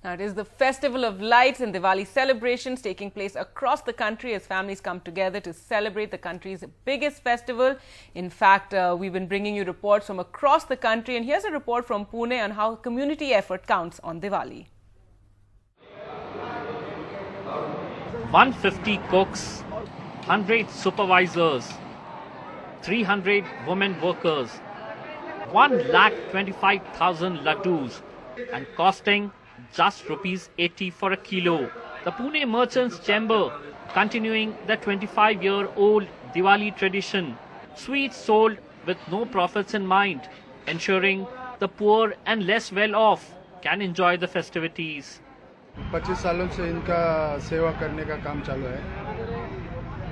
Now, it is the Festival of Lights and Diwali celebrations taking place across the country as families come together to celebrate the country's biggest festival. In fact, we've been bringing you reports from across the country, and here's a report from Pune on how community effort counts on Diwali. 150 cooks, 100 supervisors, 300 women workers, 1,25,000 laddus, and costing just ₹80 for a kilo. The Pune Merchants Chamber continuing the 25-year-old Diwali tradition. Sweets sold with no profits in mind, ensuring the poor and less well-off can enjoy the festivities. 25 सालों से इनका सेवा करने का काम चालू है,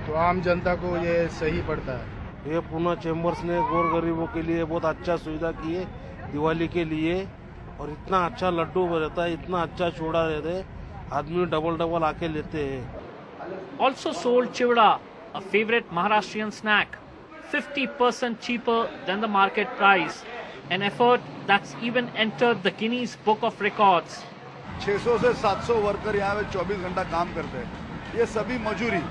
तो आम जनता को ये सही पड़ता है। ये पूना चैम्बर्स ने गौर गरीबों के लिए बहुत अच्छा सुविधा की है दिवाली के लिए, और इतना अच्छा लड्डू रहता है, इतना अच्छा चूड़ा रहता है, आदमी डबल आके लेते हैं। Also sold chivda, a favorite Maharashtrian snack, 50% cheaper than the market price. An effort that's even entered the Guinness Book of Records. 600 से 700 वर्कर यहाँ पे 24 घंटा काम करते हैं। ये सभी मजूरी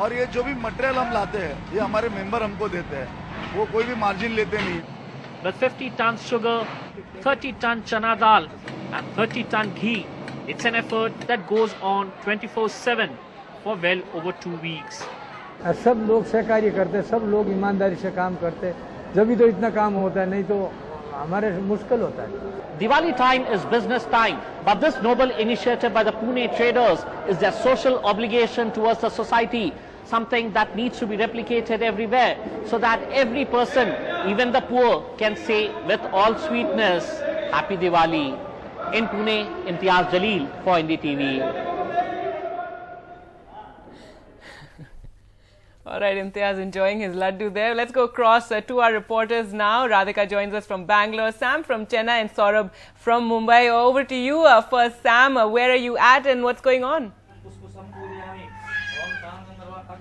और ये जो भी मटेरियल हम लाते हैं, ये हमारे मेंबर हमको देते हैं, वो कोई भी मार्जिन लेते नहीं। With 50 tons sugar, 30 ton chana dal and 30 ton ghee, it's an effort that goes on 24/7 for well over 2 weeks. सब लोग सहकार्य करते, सब लोग ईमानदारी से काम करते, जब तो इतना काम होता है, नहीं तो हमारे मुश्किल होता है। Diwali time is business time, but this noble initiative by the Pune traders is their social obligation towards the society, something that needs to be replicated everywhere so that every person, even the poor, can say with all sweetness, Happy Diwali. In Pune, Imtiaz Jaleel for NDTV. All right, Imtiaz enjoying his laddu there. Let's go across to our reporters now. Radhika joins us from Bangalore, Sam from Chennai, and Saurabh from Mumbai. Over to you first, Sam. Where are you at and what's going on?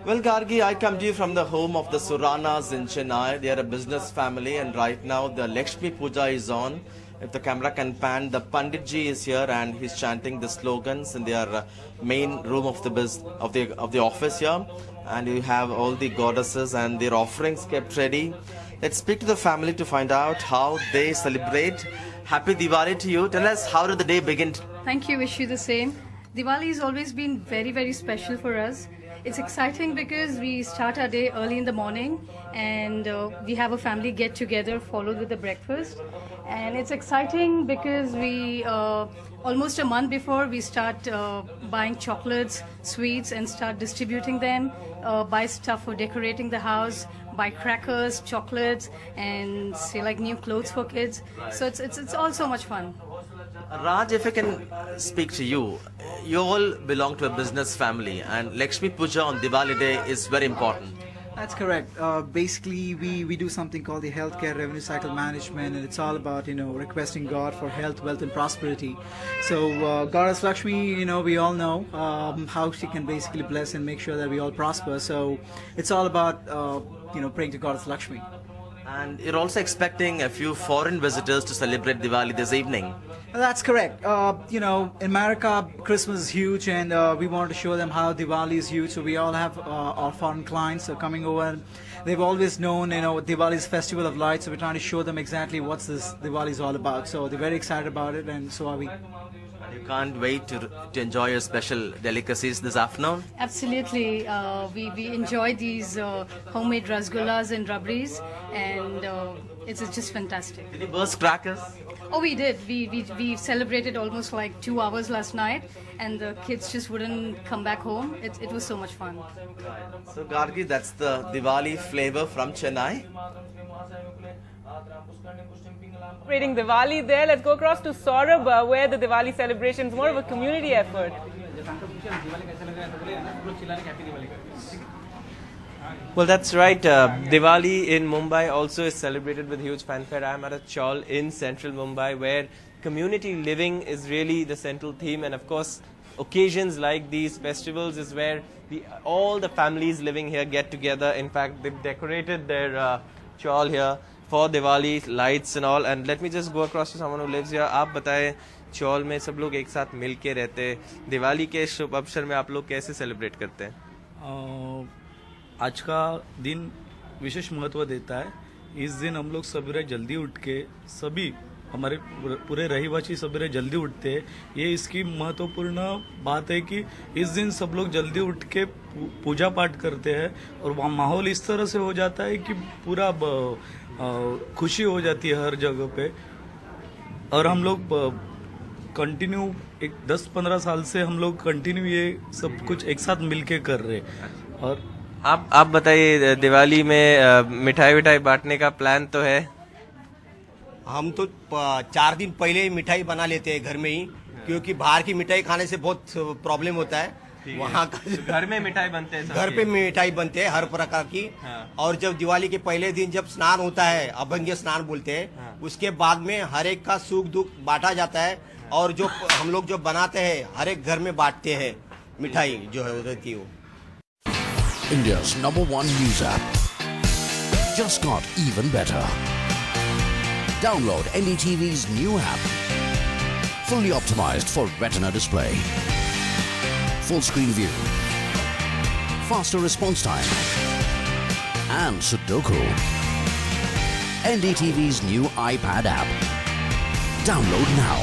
Well, Gargi, I come to you from the home of the Suranas in Chennai. They are a business family, and right now the Lakshmi Puja is on. If the camera can pan, the Panditji is here and he's chanting the slogans in their main room of the office here. And you have all the goddesses and their offerings kept ready. Let's speak to the family to find out how they celebrate. Happy Diwali to you. Tell us, how did the day begin? Thank you, wish you the same. Diwali has always been very, very special for us. It's exciting because we start our day early in the morning and we have a family get together followed with the breakfast. And it's exciting because we almost a month before we start buying chocolates, sweets and start distributing them, buy stuff for decorating the house, buy crackers, chocolates and say like new clothes for kids. So it's all so much fun. Raj, if I can speak to you, you all belong to a business family and Lakshmi Puja on Diwali day is very important. That's correct. Basically, we do something called the healthcare revenue cycle management, and it's all about requesting God for health, wealth, and prosperity. So Goddess Lakshmi, we all know how she can basically bless and make sure that we all prosper. So it's all about praying to Goddess Lakshmi. And you're also expecting a few foreign visitors to celebrate Diwali this evening. That's correct. In America, Christmas is huge, and we want to show them how Diwali is huge. So we all have our foreign clients coming over. They've always known, Diwali is Festival of Lights. So we're trying to show them exactly what this Diwali is all about. So they're very excited about it, and so are we. You can't wait to enjoy your special delicacies this afternoon? Absolutely. We enjoy these homemade rasgullas and rabris, and it's just fantastic. Did you burst crackers? Oh, we did. We celebrated almost like 2 hours last night, and the kids just wouldn't come back home. It was so much fun. So, Gargi, that's the Diwali flavor from Chennai. Celebrating Diwali there. Let's go across to Saurabh, where the Diwali celebration is more of a community effort. Well, that's right. Diwali in Mumbai also is celebrated with huge fanfare. I am at a chawl in central Mumbai where community living is really the central theme, and of course occasions like these festivals is where all the families living here get together. In fact, they've decorated their chawl here for Diwali, lights and all. And let me just go across to someone who lives here. आप बताएं चौल में सब लोग एक साथ मिल के रहते हैं। दिवाली के शुभ अवसर में आप लोग कैसे सेलिब्रेट करते हैं? आज का दिन विशेष महत्व देता है। इस दिन हम लोग सवेरे जल्दी उठ के सभी हमारे पूरे रहीवासी सवेरे जल्दी उठते हैं। ये इसकी महत्वपूर्ण बात है कि इस दिन सब लोग जल्दी उठ के पूजा पाठ करते हैं और वहाँ माहौल इस तरह से हो जाता है कि पूरा खुशी हो जाती है हर जगह पे। और हम लोग कंटिन्यू एक 10-15 साल से हम लोग कंटिन्यू ये सब कुछ एक साथ मिलके कर रहे हैं। और आप बताइए, दिवाली में मिठाई विठाई बांटने का प्लान तो है? हम तो 4 दिन पहले ही मिठाई बना लेते हैं घर में ही, क्योंकि बाहर की मिठाई खाने से बहुत प्रॉब्लम होता है। वहाँ का तो घर में मिठाई बनते हैं, घर पे मिठाई बनते हैं हर प्रकार की। और जब दिवाली के पहले दिन जब स्नान होता है, अभंग्य स्नान बोलते हैं, उसके बाद में हर एक का सुख दुख बांटा जाता है। और जो हम लोग जो बनाते हैं हर एक घर में बांटते हैं मिठाई जो है उधर की। वो India's #1 news app just got even better. Download NDTV's new app, fully optimized for Retina display, full screen view, faster response time, and Sudoku. NDTV's new iPad app. Download now.